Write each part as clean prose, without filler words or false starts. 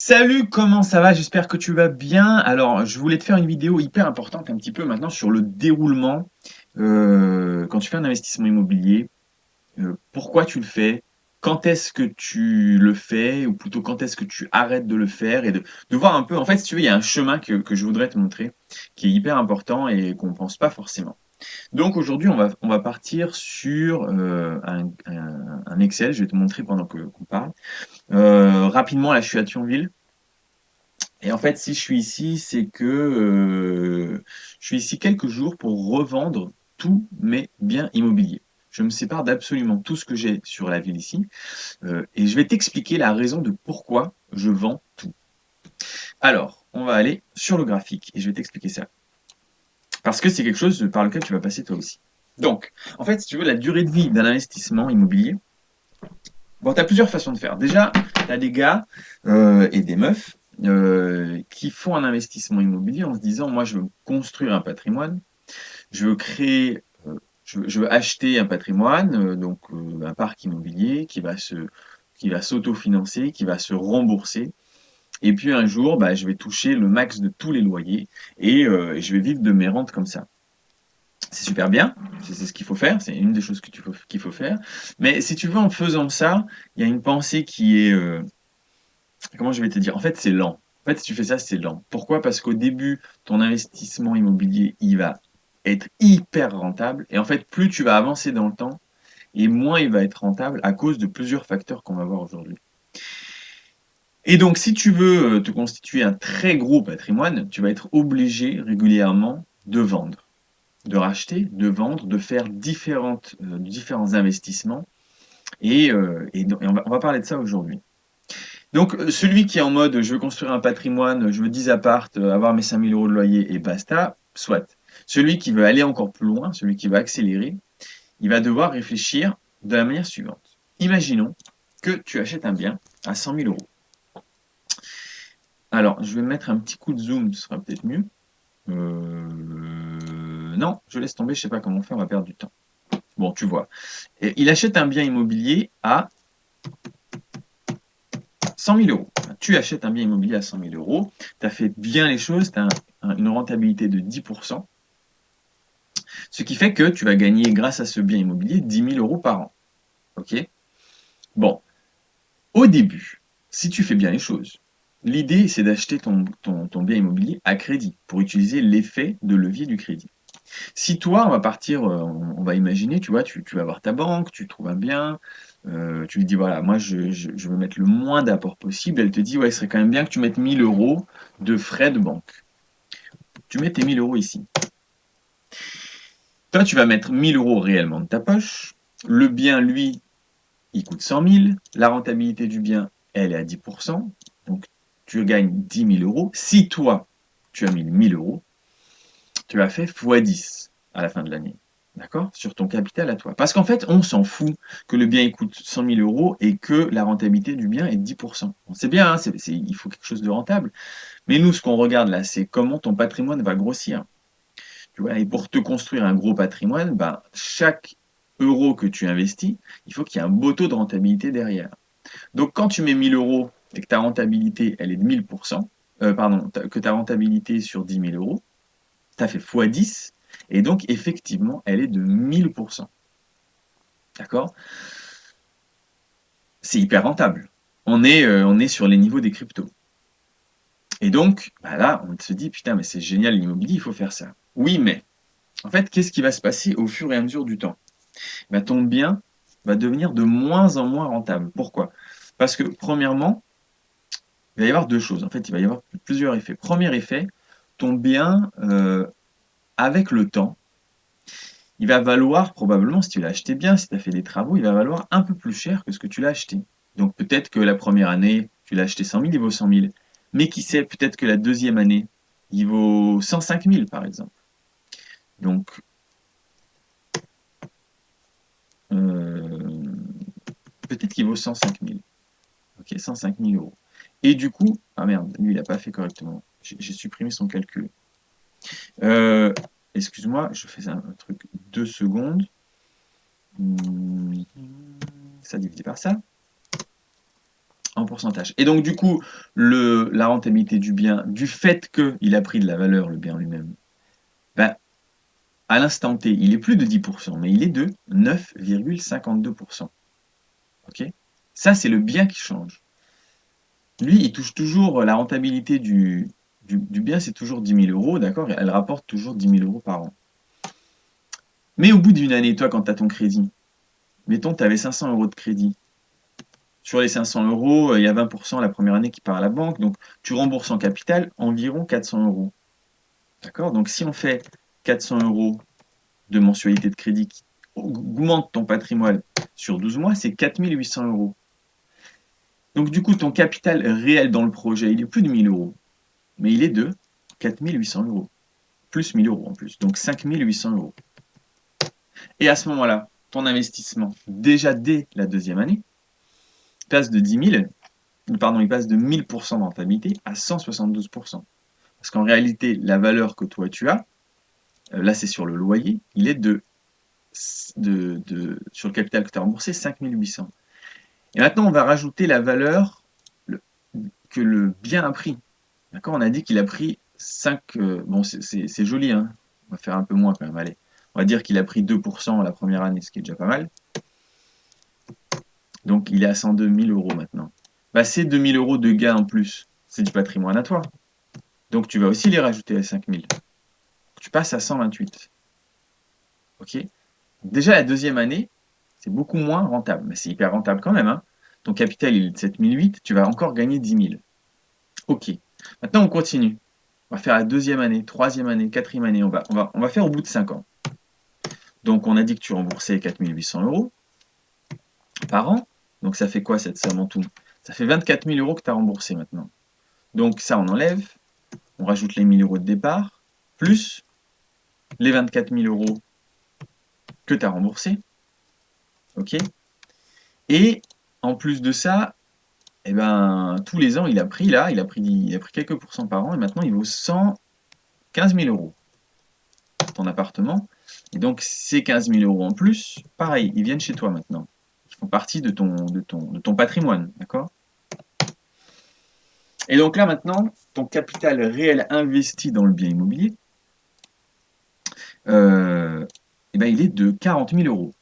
Salut, comment ça va? J'espère que tu vas bien. Alors, je voulais te faire une vidéo hyper importante un petit peu maintenant sur le déroulement, quand tu fais un investissement immobilier, pourquoi tu le fais? Quand est-ce que tu le fais? Ou plutôt quand est-ce que tu arrêtes de le faire? Et de voir un peu en fait, si tu veux, il y a un chemin que je voudrais te montrer, qui est hyper important et qu'on pense pas forcément. Donc aujourd'hui, on va partir sur, un Excel. Je vais te montrer pendant que qu'on parle. Rapidement, là, je suis à Thionville. Et en fait, si je suis ici, c'est que je suis ici quelques jours pour revendre tous mes biens immobiliers. Je me sépare d'absolument tout ce que j'ai sur la ville ici, et je vais t'expliquer la raison de pourquoi je vends tout. Alors, on va aller sur le graphique et je vais t'expliquer ça. Parce que c'est quelque chose par lequel tu vas passer toi aussi. Donc, en fait, si tu veux, la durée de vie d'un investissement immobilier, bon, tu as plusieurs façons de faire. Déjà, tu as des gars et des meufs qui font un investissement immobilier en se disant, moi, je veux construire un patrimoine, je veux créer, je veux acheter un patrimoine, donc un parc immobilier qui va s'autofinancer, qui va se rembourser. Et puis un jour, bah, je vais toucher le max de tous les loyers et je vais vivre de mes rentes comme ça. C'est super bien, c'est ce qu'il faut faire, c'est une des choses qu'il faut faire. Mais si tu veux, en faisant ça, il y a une pensée qui est, comment je vais te dire? En fait, c'est lent. En fait, si tu fais ça, c'est lent. Pourquoi? Parce qu'au début, ton investissement immobilier, il va être hyper rentable. Et en fait, plus tu vas avancer dans le temps, et moins il va être rentable à cause de plusieurs facteurs qu'on va voir aujourd'hui. Et donc, si tu veux te constituer un très gros patrimoine, tu vas être obligé régulièrement de vendre, de racheter, de vendre, de faire différents investissements. Et on va parler de ça aujourd'hui. Donc, celui qui est en mode je veux construire un patrimoine, je veux 10 appartes, avoir mes 5 000 euros de loyer et basta, soit. Celui qui veut aller encore plus loin, celui qui va accélérer, il va devoir réfléchir de la manière suivante. Imaginons que tu achètes un bien à 100 000 euros. Alors, je vais mettre un petit coup de zoom, ce sera peut-être mieux. Non, je laisse tomber, je ne sais pas comment faire, on va perdre du temps. Bon, tu vois. Et il achète un bien immobilier à 100 000 euros. Tu achètes un bien immobilier à 100 000 euros, tu as fait bien les choses, tu as une rentabilité de 10%, ce qui fait que tu vas gagner grâce à ce bien immobilier 10 000 euros par an. Ok? Bon, au début, si tu fais bien les choses, l'idée c'est d'acheter ton bien immobilier à crédit pour utiliser l'effet de levier du crédit. Si toi, on va partir, on va imaginer, tu vois, tu vas voir ta banque, tu trouves un bien, tu lui dis voilà, moi je veux mettre le moins d'apport possible. Elle te dit ouais, il serait quand même bien que tu mettes 1 000 euros de frais de banque. Tu mets tes 1 000 euros ici. Toi, tu vas mettre 1 000 euros réellement de ta poche. Le bien, lui, il coûte 100 000. La rentabilité du bien, elle est à 10%. Donc, tu gagnes 10 000 euros. Si toi, tu as mis 1 000 euros, tu as fait x10 à la fin de l'année. D'accord? Sur ton capital à toi. Parce qu'en fait, on s'en fout que le bien il coûte 100 000 euros et que la rentabilité du bien est 10%. On sait bien, hein, il faut quelque chose de rentable. Mais nous, ce qu'on regarde là, c'est comment ton patrimoine va grossir. Tu vois, et pour te construire un gros patrimoine, ben, chaque euro que tu investis, il faut qu'il y ait un beau taux de rentabilité derrière. Donc, quand tu mets 1 000 euros et que ta rentabilité, elle est de 1000%, pardon, que ta rentabilité sur 10 000 euros, tu as fait x10, et donc, effectivement, elle est de 1000%. D'accord? C'est hyper rentable. On est sur les niveaux des cryptos. Et donc, bah là, on se dit, putain, mais c'est génial l'immobilier, il faut faire ça. Oui, mais, en fait, qu'est-ce qui va se passer au fur et à mesure du temps? Bah, ton bien va devenir de moins en moins rentable. Pourquoi? Parce que, premièrement, il va y avoir deux choses. En fait, il va y avoir plusieurs effets. Premier effet, ton bien, avec le temps, il va valoir probablement, si tu l'as acheté bien, si tu as fait des travaux, il va valoir un peu plus cher que ce que tu l'as acheté. Donc peut-être que la première année, tu l'as acheté 100 000, il vaut 100 000. Mais qui sait, peut-être que la deuxième année, il vaut 105 000 par exemple. Donc euh, peut-être qu'il vaut 105 000. Ok, 105 000 euros. Et du coup, ah merde, lui il n'a pas fait correctement. J'ai supprimé son calcul. Euh, Excuse-moi, je fais un truc 2 secondes. Ça divisé par ça. en pourcentage. Et donc, du coup, la rentabilité du bien, du fait qu'il a pris de la valeur, le bien lui-même, ben, à l'instant T, il est plus de 10%, mais il est de 9,52%. Ok? Ça, c'est le bien qui change. Lui, il touche toujours la rentabilité du bien, c'est toujours 10 000 euros, d'accord? Elle rapporte toujours 10 000 euros par an. Mais au bout d'une année, toi, quand tu as ton crédit, mettons, tu avais 500 euros de crédit. Sur les 500 euros, il y a 20% la première année qui part à la banque, donc tu rembourses en capital environ 400 euros. D'accord? Donc si on fait 400 euros de mensualité de crédit qui augmente ton patrimoine sur 12 mois, c'est 4 800 euros. Donc du coup, ton capital réel dans le projet, il est plus de 1 000 euros, mais il est de 4 800 euros, plus 1 000 euros en plus, donc 5 800 euros. Et à ce moment-là, ton investissement, déjà dès la deuxième année, passe de 10 000, pardon, il passe de 1000% de rentabilité à 172%. Parce qu'en réalité, la valeur que toi tu as, là c'est sur le loyer, il est sur le capital que tu as remboursé, 5 800. Et maintenant, on va rajouter la valeur que le bien a pris. D'accord? On a dit qu'il a pris 5. Bon, c'est joli, hein? On va faire un peu moins quand même. Allez. On va dire qu'il a pris 2% la première année, ce qui est déjà pas mal. Donc, il est à 102 000 euros maintenant. Bah, c'est 2 000 euros de gain en plus. C'est du patrimoine à toi. Donc, tu vas aussi les rajouter à 5 000. Tu passes à 128. OK? Déjà, la deuxième année, c'est beaucoup moins rentable. Mais c'est hyper rentable quand même, hein? Ton capital, il est de 7 008. Tu vas encore gagner 10 000. OK. Maintenant, on continue. On va faire la deuxième année, troisième année, quatrième année. On va faire au bout de 5 ans. Donc, on a dit que tu remboursais 4 800 euros par an. Donc, ça fait quoi cette somme en tout? Ça fait 24 000 euros que tu as remboursé maintenant. Donc, ça, on enlève. On rajoute les 1 000 euros de départ, plus les 24 000 euros que tu as remboursés. OK? Et en plus de ça, eh ben, tous les ans, il a pris quelques pourcents par an et maintenant, il vaut 115 000 euros, ton appartement. Et donc, ces 15 000 euros en plus, pareil, ils viennent chez toi maintenant. Ils font partie de ton patrimoine, d'accord? Et donc là, maintenant, ton capital réel investi dans le bien immobilier, eh ben, il est de 40 000 euros.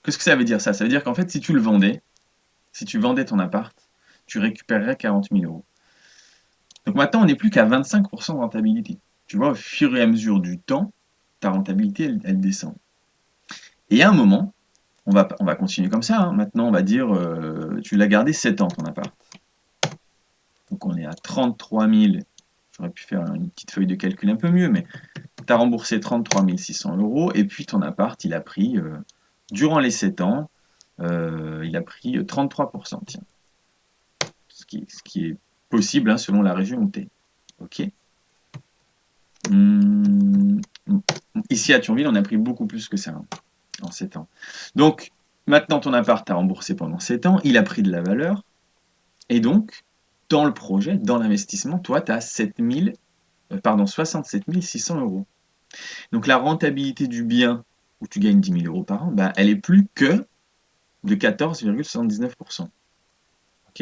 Qu'est-ce que ça veut dire ça? Ça veut dire qu'en fait, si tu vendais ton appart, tu récupérerais 40 000 euros. Donc maintenant, on n'est plus qu'à 25% de rentabilité. Tu vois, au fur et à mesure du temps, ta rentabilité, elle descend. Et à un moment, on va continuer comme ça, hein. Maintenant, on va dire, tu l'as gardé 7 ans, ton appart. Donc on est à 33 000. J'aurais pu faire une petite feuille de calcul un peu mieux, mais tu as remboursé 33 600 euros, et puis ton appart, il a pris, durant les 7 ans, il a pris 33%, tiens. Ce qui est possible, hein, selon la région où tu es. OK? Ici à Thionville, on a pris beaucoup plus que ça, hein, en 7 ans. Donc, maintenant, ton appart, tu as remboursé pendant 7 ans, il a pris de la valeur, et donc, dans le projet, dans l'investissement, toi, tu as 67 600 euros. Donc, la rentabilité du bien, où tu gagnes 10 000 euros par an, bah, elle est plus que de 14,79%. OK?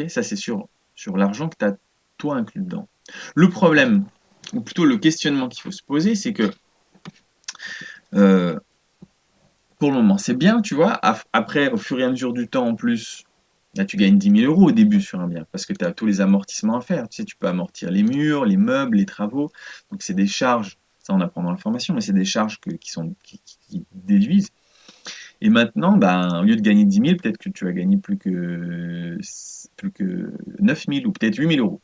Ça, c'est sur l'argent que tu as, toi, inclus dedans. Le problème, ou plutôt le questionnement qu'il faut se poser, c'est que pour le moment, c'est bien, tu vois. Après, au fur et à mesure du temps, en plus, là, tu gagnes 10 000 euros au début sur un bien, parce que tu as tous les amortissements à faire. Tu sais, tu peux amortir les murs, les meubles, les travaux. Donc, c'est des charges, ça on apprend dans la formation, mais c'est des charges qui déduisent. Et maintenant, ben, au lieu de gagner 10 000, peut-être que tu vas gagner plus que 9 000 ou peut-être 8 000 euros.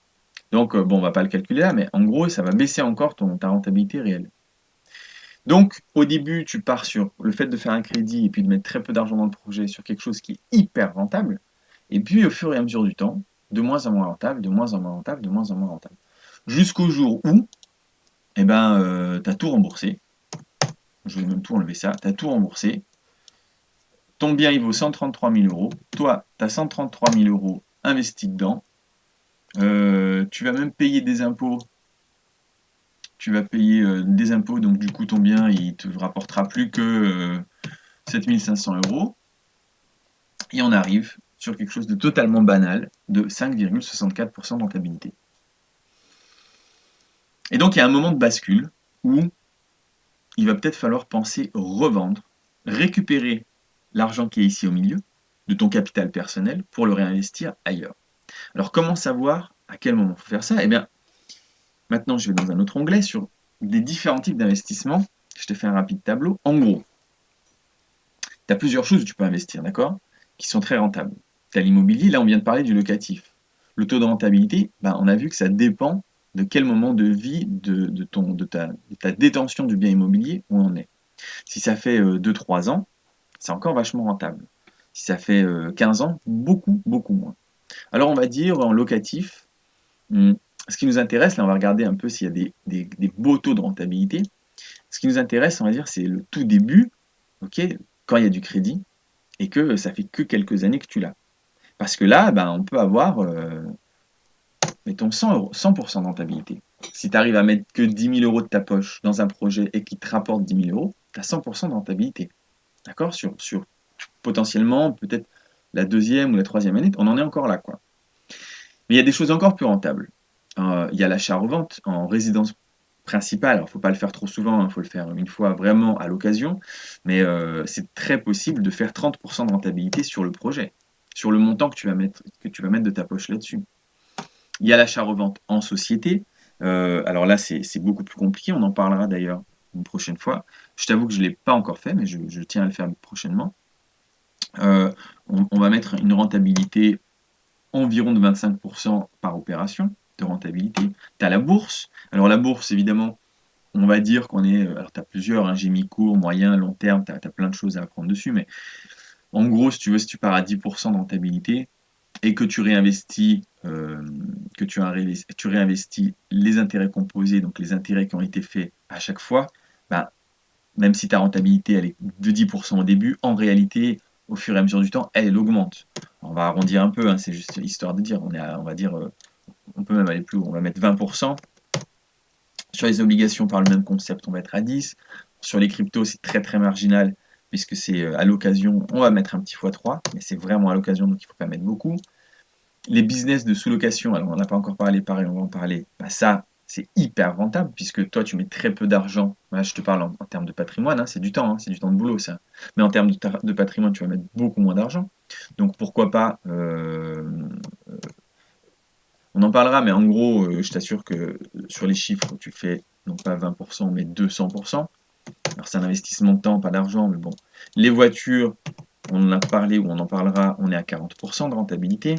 Donc, bon, on va pas le calculer là, mais en gros, ça va baisser encore ta rentabilité réelle. Donc, au début, tu pars sur le fait de faire un crédit et puis de mettre très peu d'argent dans le projet sur quelque chose qui est hyper rentable. Et puis, au fur et à mesure du temps, de moins en moins rentable, de moins en moins rentable, de moins en moins rentable. Jusqu'au jour où, eh ben, tu as tout remboursé. Je vais même tout enlever ça. Tu as tout remboursé. Ton bien, il vaut 133 000 euros. Toi, tu as 133 000 euros investis dedans. Tu vas même payer des impôts. Tu vas payer des impôts, donc du coup, ton bien, il te rapportera plus que 7 500 euros. Et on arrive sur quelque chose de totalement banal, de 5,64% de rentabilité. Et donc, il y a un moment de bascule où il va peut-être falloir penser revendre, récupérer l'argent qui est ici au milieu, de ton capital personnel, pour le réinvestir ailleurs. Alors, comment savoir à quel moment il faut faire ça? Eh bien, maintenant, je vais dans un autre onglet sur des différents types d'investissements. Je te fais un rapide tableau. En gros, tu as plusieurs choses où tu peux investir, d'accord? Qui sont très rentables. Tu as l'immobilier, là on vient de parler du locatif. Le taux de rentabilité, ben, on a vu que ça dépend de quel moment de vie de ta détention du bien immobilier où on est. Si ça fait 2-3 ans, c'est encore vachement rentable. Si ça fait 15 ans, beaucoup, beaucoup moins. Alors on va dire en locatif, ce qui nous intéresse, là on va regarder un peu s'il y a des beaux taux de rentabilité. Ce qui nous intéresse, on va dire, c'est le tout début, ok, quand il y a du crédit, et que ça fait que quelques années que tu l'as. Parce que là, ben, on peut avoir, mettons, 100% de rentabilité. Si tu arrives à mettre que 10 000 euros de ta poche dans un projet et qui te rapporte 10 000 euros, tu as 100% de rentabilité. D'accord, sur potentiellement, peut-être la deuxième ou la troisième année, on en est encore là, quoi. Mais il y a des choses encore plus rentables. Il y a l'achat-revente en résidence principale. Alors, il ne faut pas le faire trop souvent, il faut le faire une fois vraiment à l'occasion. Mais c'est très possible de faire 30% de rentabilité sur le projet, sur le montant que tu vas mettre de ta poche là-dessus. Il y a l'achat-revente en société. Alors là, c'est beaucoup plus compliqué. On en parlera d'ailleurs une prochaine fois. Je t'avoue que je ne l'ai pas encore fait, mais je tiens à le faire prochainement. On va mettre une rentabilité environ de 25% par opération de rentabilité. Tu as la bourse. Alors la bourse, évidemment, on va dire qu'on est. Alors tu as plusieurs, hein, j'ai mis court, moyen, long terme, tu as plein de choses à apprendre dessus, mais en gros, si tu veux, si tu pars à 10% de rentabilité et que tu réinvestis, tu réinvestis les intérêts composés, donc les intérêts qui ont été faits à chaque fois, ben, même si ta rentabilité elle est de 10% au début, en réalité, au fur et à mesure du temps, elle augmente. On va arrondir un peu, hein, c'est juste histoire de dire. On va dire, on peut même aller plus haut. On va mettre 20%. Sur les obligations, par le même concept, on va être à 10. Sur les cryptos, c'est très très marginal, puisque c'est à l'occasion, on va mettre un petit x3, mais c'est vraiment à l'occasion, donc il ne faut pas mettre beaucoup. Les business de sous-location, alors on n'en a pas encore parlé, pareil, on va en parler. Bah ça, c'est hyper rentable, puisque toi, tu mets très peu d'argent. Là, je te parle en termes de patrimoine, hein, c'est du temps, hein, c'est du temps de boulot, ça. Mais en termes de patrimoine, tu vas mettre beaucoup moins d'argent. Donc pourquoi pas, on en parlera, mais en gros, je t'assure que sur les chiffres, tu fais non pas 20%, mais 200%. Alors c'est un investissement de temps, pas d'argent, mais bon. Les voitures, on en a parlé ou on en parlera, on est à 40% de rentabilité.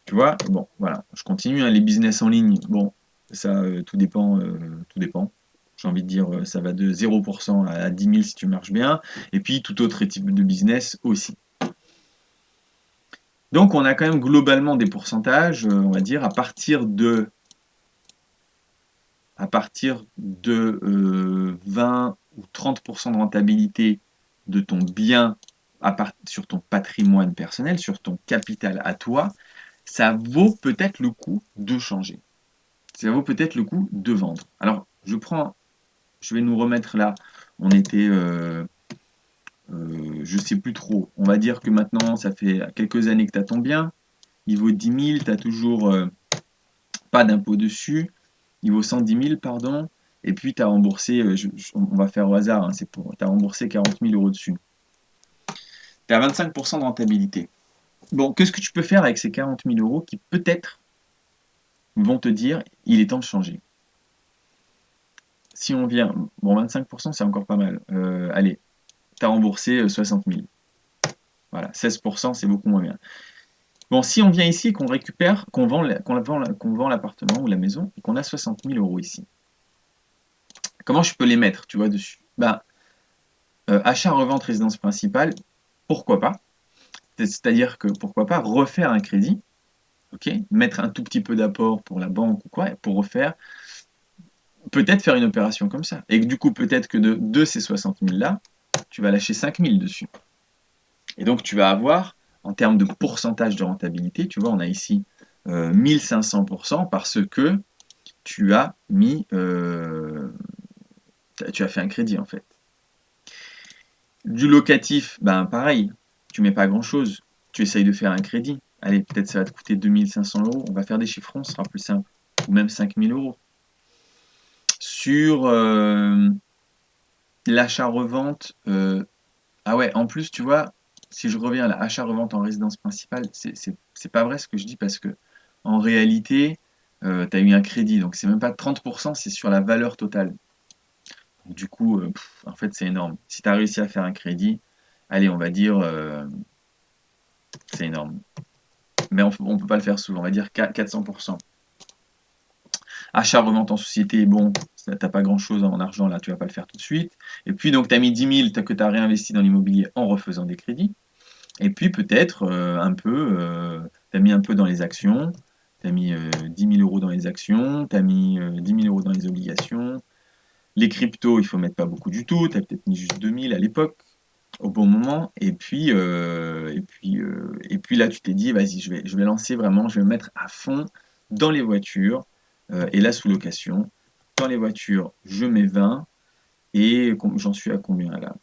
Tu vois? Bon, voilà, je continue, hein, les business en ligne, bon, ça, tout dépend, tout dépend. J'ai envie de dire, ça va de 0% à 10 000 si tu marches bien, et puis tout autre type de business aussi. Donc on a quand même globalement des pourcentages, on va dire, à partir de 20 ou 30% de rentabilité de ton bien sur ton patrimoine personnel, sur ton capital à toi, ça vaut peut-être le coup de changer. Ça vaut peut-être le coup de vendre. Alors, je vais nous remettre là. On était, je sais plus trop. On va dire que maintenant, ça fait quelques années que tu as ton bien. Il vaut 10 000, tu n'as toujours pas d'impôt dessus. Il vaut 110 000, pardon. Et puis, tu as remboursé, on va faire au hasard, hein, tu as remboursé 40 000 euros dessus. Tu as 25% de rentabilité. Bon, qu'est-ce que tu peux faire avec ces 40 000 euros qui peut-être vont te dire il est temps de changer? Si on vient, bon, 25%, c'est encore pas mal. Allez, tu as remboursé 60 000. Voilà, 16%, c'est beaucoup moins bien. Bon, si on vient ici et qu'on récupère, qu'on vend l'appartement ou la maison et qu'on a 60 000 euros ici, comment je peux les mettre, tu vois, dessus? Ben, achat, revente, résidence principale, pourquoi pas? C'est-à-dire que pourquoi pas refaire un crédit, ok? Mettre un tout petit peu d'apport pour la banque ou quoi, pour refaire, peut-être faire une opération comme ça. Et du coup, peut-être que de ces 60 000 là, tu vas lâcher 5 000 dessus. Et donc, tu vas avoir, en termes de pourcentage de rentabilité, tu vois, on a ici 1500% parce que tu as fait un crédit en fait. Du locatif, ben pareil, tu mets pas grand-chose. tu essayes de faire un crédit. Allez, peut-être ça va te coûter 2500 euros. On va faire des chiffrons, ce sera plus simple. Ou même 5000 euros. Sur l'achat-revente, ah ouais, en plus, tu vois, si je reviens à l'achat-revente en résidence principale, c'est pas vrai ce que je dis parce que en réalité, tu as eu un crédit, donc c'est même pas 30%, c'est sur la valeur totale. Du coup, en fait, c'est énorme. Si tu as réussi à faire un crédit, allez, on va dire, c'est énorme. Mais on peut pas le faire souvent, on va dire 400%. Achat-revente en société, bon, t'as pas grand-chose en argent là, tu vas pas le faire tout de suite. Et puis donc tu as mis 10 000 que tu as réinvesti dans l'immobilier en refaisant des crédits. Et puis peut-être tu as mis un peu dans les actions, tu as mis 10 000 euros dans les actions, tu as mis 10 000 euros dans les obligations. Les cryptos, il faut mettre pas beaucoup du tout, tu as peut-être mis juste 2 000 à l'époque, au bon moment. Et puis là, tu t'es dit, vas-y, je vais lancer vraiment, je vais me mettre à fond dans les voitures et la sous-location. Dans les voitures, je mets 20 et j'en suis à combien là?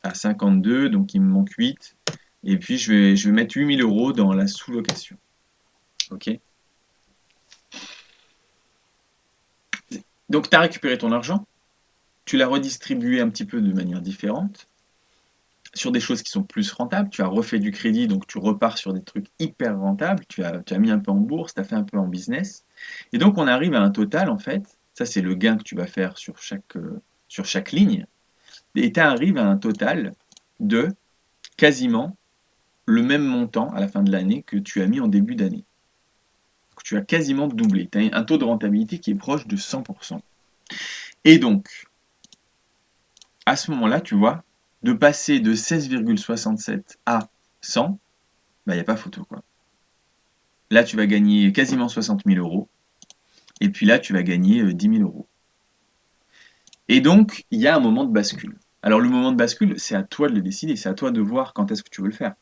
À 52, donc il me manque 8. Et puis je vais mettre 8 000 euros dans la sous-location. Ok? Donc tu as récupéré ton argent, tu l'as redistribué un petit peu de manière différente sur des choses qui sont plus rentables. Tu as refait du crédit, donc tu repars sur des trucs hyper rentables. Tu as mis un peu en bourse, tu as fait un peu en business. Et donc on arrive à un total, en fait, ça c'est le gain que tu vas faire sur chaque ligne. Et tu arrives à un total de quasiment le même montant à la fin de l'année que tu as mis en début d'année. Tu as quasiment doublé. Tu as un taux de rentabilité qui est proche de 100%. Et donc, à ce moment-là, tu vois, de passer de 16,67 à 100, bah, il n'y a pas photo, quoi. Là, tu vas gagner quasiment 60 000 euros. Et puis là, tu vas gagner 10 000 euros. Et donc, il y a un moment de bascule. Alors, le moment de bascule, c'est à toi de le décider. C'est à toi de voir quand est-ce que tu veux le faire.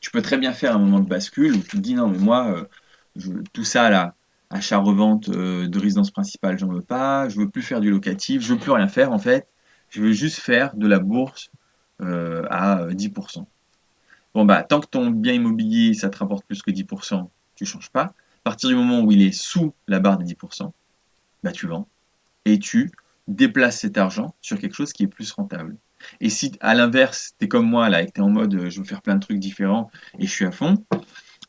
Tu peux très bien faire un moment de bascule où tu te dis non, mais moi, tout ça là, achat-revente de résidence principale, j'en veux pas, je veux plus faire du locatif, je veux plus rien faire en fait, je veux juste faire de la bourse à 10%. Bon bah, tant que ton bien immobilier, ça te rapporte plus que 10%, tu changes pas. À partir du moment où il est sous la barre des 10%, bah tu vends et tu déplaces cet argent sur quelque chose qui est plus rentable. Et si à l'inverse, tu es comme moi là et que tu es en mode je veux faire plein de trucs différents et je suis à fond,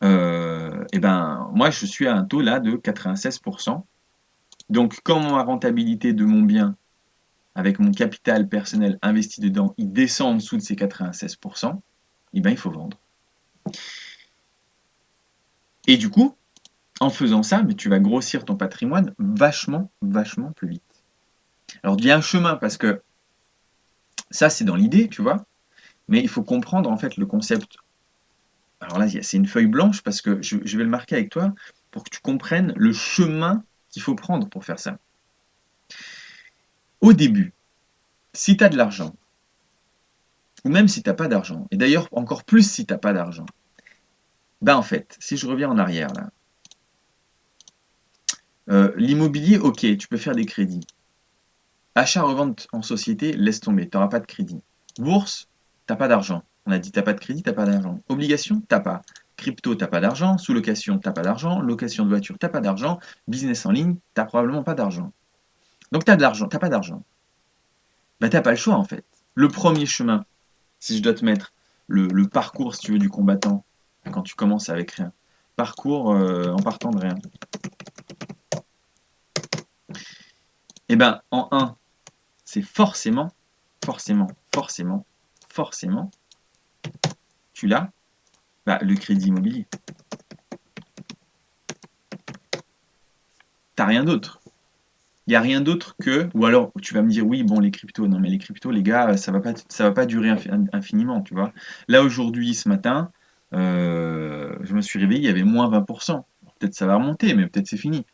et ben moi je suis à un taux là de 96%. Donc quand ma rentabilité de mon bien avec mon capital personnel investi dedans, il descend en dessous de ces 96%, et ben il faut vendre. Et du coup, en faisant ça, mais tu vas grossir ton patrimoine vachement, vachement plus vite. Alors il y a un chemin parce que ça c'est dans l'idée, tu vois, mais il faut comprendre en fait le concept. Alors là, c'est une feuille blanche parce que je vais le marquer avec toi pour que tu comprennes le chemin qu'il faut prendre pour faire ça. Au début, si tu as de l'argent, ou même si tu n'as pas d'argent, et d'ailleurs encore plus si tu n'as pas d'argent, ben en fait, si je reviens en arrière là, l'immobilier, ok, tu peux faire des crédits. Achat-revente en société, laisse tomber, tu n'auras pas de crédit. Bourse, tu n'as pas d'argent. On a dit, tu n'as pas de crédit, tu n'as pas d'argent. Obligation, tu n'as pas. Crypto, tu n'as pas d'argent. Sous-location, tu n'as pas d'argent. Location de voiture, tu n'as pas d'argent. Business en ligne, tu n'as probablement pas d'argent. Donc tu as de l'argent, tu n'as pas d'argent. Ben, tu n'as pas le choix en fait. Le premier chemin, si je dois te mettre le parcours, si tu veux, du combattant, quand tu commences avec rien. Parcours en partant de rien. Eh ben, en un, c'est forcément, forcément, forcément, forcément, tu l'as, bah, le crédit immobilier. T'as rien d'autre. Il n'y a rien d'autre que, ou alors tu vas me dire oui, bon, les cryptos, non, mais les cryptos, les gars, ça va pas durer infiniment, tu vois. Là, aujourd'hui, ce matin, je me suis réveillé, il y avait moins 20%. Peut-être ça va remonter, mais peut-être c'est fini.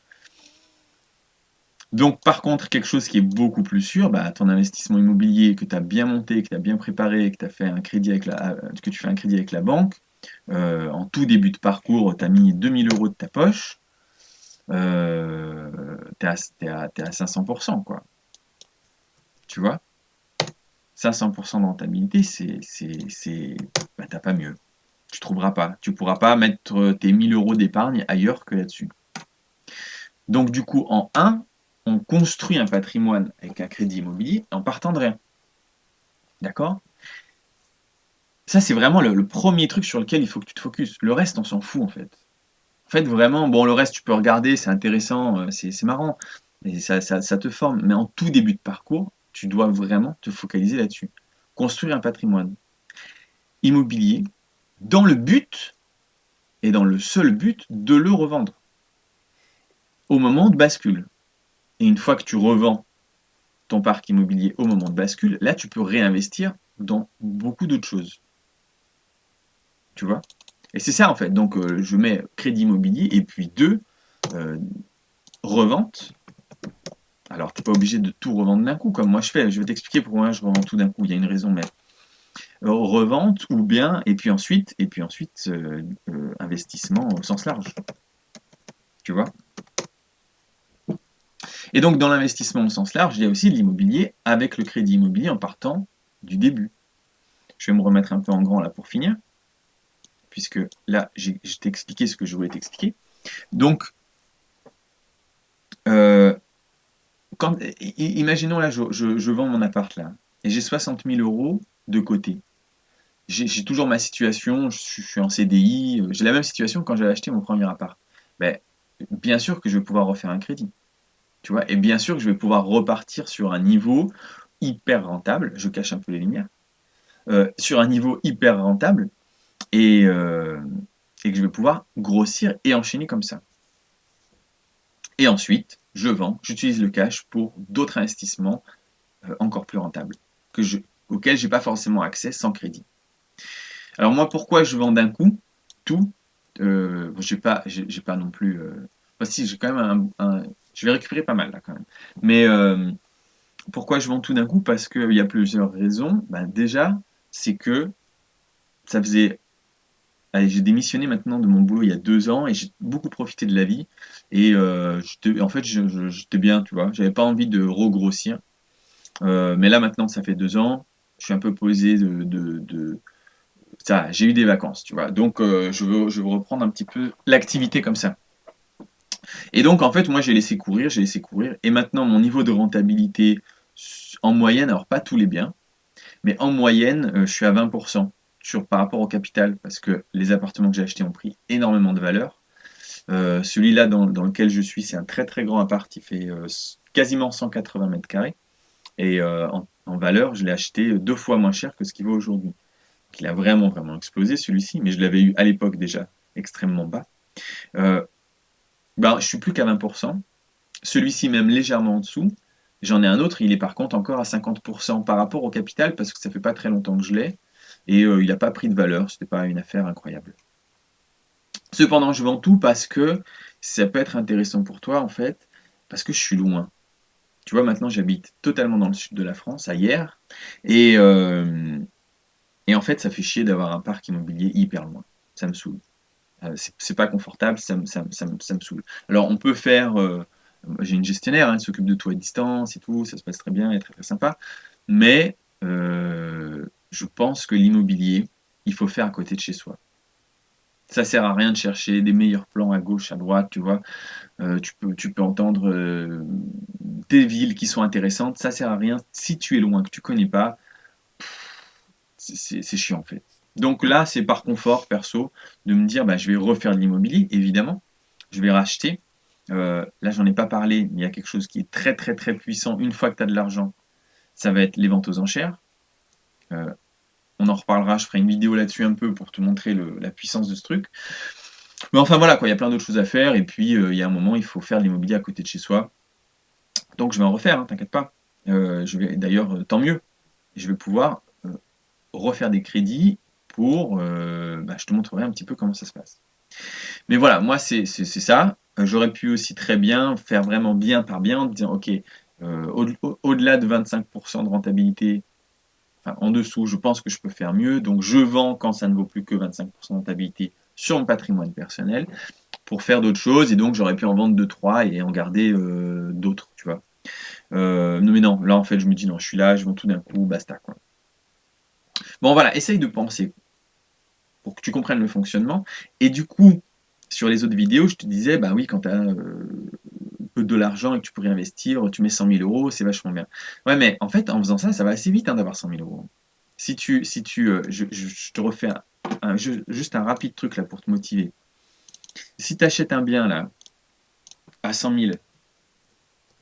Donc, par contre, quelque chose qui est beaucoup plus sûr, bah, ton investissement immobilier que tu as bien monté, que tu as bien préparé, que tu as fait un crédit que tu fais un crédit avec la banque, en tout début de parcours, tu as mis 2 000 euros de ta poche, t'es à 500%, quoi. Tu vois? Ça, 100% de rentabilité, bah, t'as pas mieux. Tu trouveras pas. Tu pourras pas mettre tes 1000 euros d'épargne ailleurs que là-dessus. Donc, du coup, en un, on construit un patrimoine avec un crédit immobilier en partant de rien. D'accord? Ça, c'est vraiment le premier truc sur lequel il faut que tu te focuses. Le reste, on s'en fout, en fait. En fait, vraiment, bon, le reste, tu peux regarder, c'est intéressant, c'est marrant, et ça te forme. Mais en tout début de parcours, tu dois vraiment te focaliser là-dessus. Construire un patrimoine immobilier dans le but, et dans le seul but, de le revendre au moment de bascule. Et une fois que tu revends ton parc immobilier au moment de bascule, là, tu peux réinvestir dans beaucoup d'autres choses. Tu vois? Et c'est ça, en fait. Donc, je mets crédit immobilier, et puis deux, euh, revente. Alors, tu n'es pas obligé de tout revendre d'un coup, comme moi je fais. Je vais t'expliquer pourquoi je revends tout d'un coup. Il y a une raison, mais revente ou bien, et puis ensuite investissement au sens large. Tu vois? Et donc, dans l'investissement au sens large, il y a aussi de l'immobilier avec le crédit immobilier en partant du début. Je vais me remettre un peu en grand là pour finir, puisque là, je t'ai expliqué ce que je voulais t'expliquer. Donc, euh, imaginons là, je vends mon appart là, et j'ai 60 000 euros de côté. J'ai toujours ma situation, je suis en CDI, j'ai la même situation quand j'avais acheté mon premier appart. Ben, bien sûr que je vais pouvoir refaire un crédit, tu vois, et bien sûr que je vais pouvoir repartir sur un niveau hyper rentable, je cache un peu les lumières, sur un niveau hyper rentable, et, euh, et que je vais pouvoir grossir et enchaîner comme ça. Et ensuite, je vends, j'utilise le cash pour d'autres investissements encore plus rentables, auxquels je n'ai pas forcément accès sans crédit. Alors moi, pourquoi je vends d'un coup tout? Bon, j'ai pas non plus. Enfin, si, j'ai quand même je vais récupérer pas mal là quand même. Mais pourquoi je vends tout d'un coup? Parce qu'il y a plusieurs raisons. Ben, déjà, c'est que ça faisait. Allez, j'ai démissionné maintenant de mon boulot il y a 2 ans et j'ai beaucoup profité de la vie. Et en fait, j'étais bien, tu vois. J'avais pas envie de regrossir. Mais là maintenant, ça fait 2 ans. Je suis un peu posé ça, j'ai eu des vacances, tu vois. Donc, je veux reprendre un petit peu l'activité comme ça. Et donc, en fait, moi, j'ai laissé courir. Et maintenant, mon niveau de rentabilité en moyenne, alors pas tous les biens, mais en moyenne, je suis à 20% par rapport au capital, parce que les appartements que j'ai achetés ont pris énormément de valeur. Celui-là dans lequel je suis, c'est un très très grand appart, il fait quasiment 180 mètres carrés. Et en valeur, je l'ai acheté 2 fois moins cher que ce qu'il vaut aujourd'hui. Il a vraiment, vraiment explosé celui-ci, mais je l'avais eu à l'époque déjà extrêmement bas. Euh, ben, je suis plus qu'à 20%. Celui-ci même légèrement en dessous. J'en ai un autre, il est par contre encore à 50% par rapport au capital, parce que ça fait pas très longtemps que je l'ai, et il n'a pas pris de valeur, c'était pas une affaire incroyable. Cependant, je vends tout parce que ça peut être intéressant pour toi, en fait, parce que je suis loin. Tu vois, maintenant, j'habite totalement dans le sud de la France, à Hyères, et, euh, et en fait, ça fait chier d'avoir un parc immobilier hyper loin. Ça me saoule. C'est pas confortable, ça me saoule. Alors, on peut faire. J'ai une gestionnaire, hein, elle s'occupe de tout à distance et tout, ça se passe très bien, elle est très très sympa. Mais je pense que l'immobilier, il faut faire à côté de chez soi. Ça sert à rien de chercher des meilleurs plans à gauche, à droite, tu vois. Tu peux entendre des villes qui sont intéressantes, ça sert à rien. Si tu es loin, que tu connais pas, c'est chiant en fait. Donc là, c'est par confort perso de me dire, bah, je vais refaire de l'immobilier, évidemment. Je vais racheter. Là, j'en ai pas parlé, mais il y a quelque chose qui est très très très puissant une fois que tu as de l'argent. Ça va être les ventes aux enchères. Euh, on en reparlera, je ferai une vidéo là-dessus un peu pour te montrer la puissance de ce truc. Mais enfin voilà, quoi, il y a plein d'autres choses à faire. Et puis, il y a un moment, il faut faire de l'immobilier à côté de chez soi. Donc je vais en refaire, hein, t'inquiète pas. D'ailleurs, tant mieux. Je vais pouvoir refaire des crédits pour. Bah, je te montrerai un petit peu comment ça se passe. Mais voilà, moi, c'est ça. J'aurais pu aussi très bien faire vraiment bien par bien en disant, OK, au-delà de 25% de rentabilité, enfin, en dessous, je pense que je peux faire mieux. Donc, je vends quand ça ne vaut plus que 25% de rentabilité sur mon patrimoine personnel pour faire d'autres choses. Et donc, j'aurais pu en vendre 2, 3 et en garder d'autres, tu vois. Non, mais non, là, en fait, je me dis, non, je suis là, je vends tout d'un coup, basta, quoi. Bon voilà, essaye de penser pour que tu comprennes le fonctionnement. Et du coup, sur les autres vidéos, je te disais, bah oui, quand tu as peu de l'argent et que tu peux réinvestir, tu mets 100 000 euros, c'est vachement bien. Ouais, mais en fait, en faisant ça, ça va assez vite hein, d'avoir 100 000 euros. Je te refais juste un rapide truc là pour te motiver. Si tu achètes un bien là à 100 000,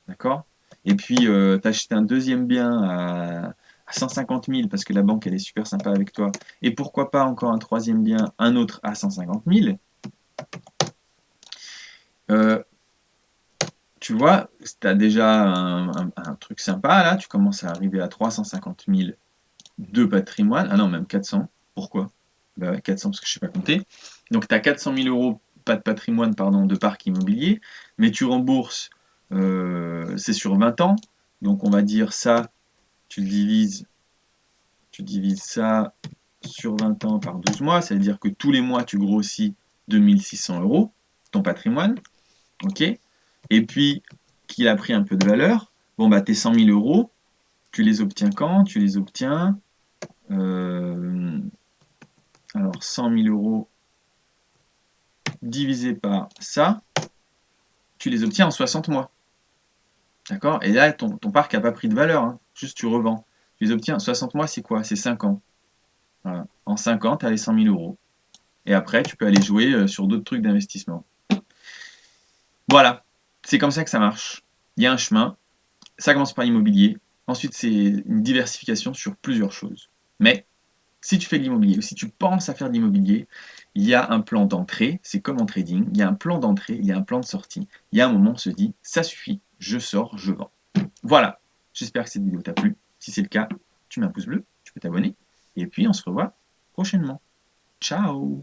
d'accord? Et puis tu achètes un deuxième bien à 150 000 parce que la banque elle est super sympa avec toi. Et pourquoi pas encore un troisième bien, un autre à 150 000. Euh, Tu vois, tu as déjà un truc sympa là, tu commences à arriver à 350 000 de patrimoine. Ah non, même 400. Pourquoi? Bah ouais, 400 parce que je ne sais pas compter. Donc tu as 400 000 euros, pas de patrimoine, pardon, de parc immobilier, mais tu rembourses, c'est sur 20 ans. Donc on va dire ça, tu divises ça sur 20 ans par 12 mois, ça veut dire que tous les mois tu grossis 2600 euros, ton patrimoine. Ok. Et puis, qu'il a pris un peu de valeur, bon, bah, tes 100 000 euros, tu les obtiens quand? Tu les obtiens, euh, alors 100 000 euros divisé par ça, tu les obtiens en 60 mois. D'accord? Et là, ton parc n'a pas pris de valeur, hein, juste tu revends. Tu les obtiens, 60 mois, c'est quoi? C'est 5 ans. Voilà. En 5 ans, tu as les 100 000 euros. Et après, tu peux aller jouer sur d'autres trucs d'investissement. Voilà, c'est comme ça que ça marche. Il y a un chemin. Ça commence par l'immobilier. Ensuite, c'est une diversification sur plusieurs choses. Mais si tu fais de l'immobilier ou si tu penses à faire de l'immobilier, il y a un plan d'entrée, c'est comme en trading, il y a un plan d'entrée, il y a un plan de sortie. Il y a un moment, on se dit, ça suffit, je sors, je vends. Voilà, j'espère que cette vidéo t'a plu. Si c'est le cas, tu mets un pouce bleu, tu peux t'abonner. Et puis, on se revoit prochainement. Ciao!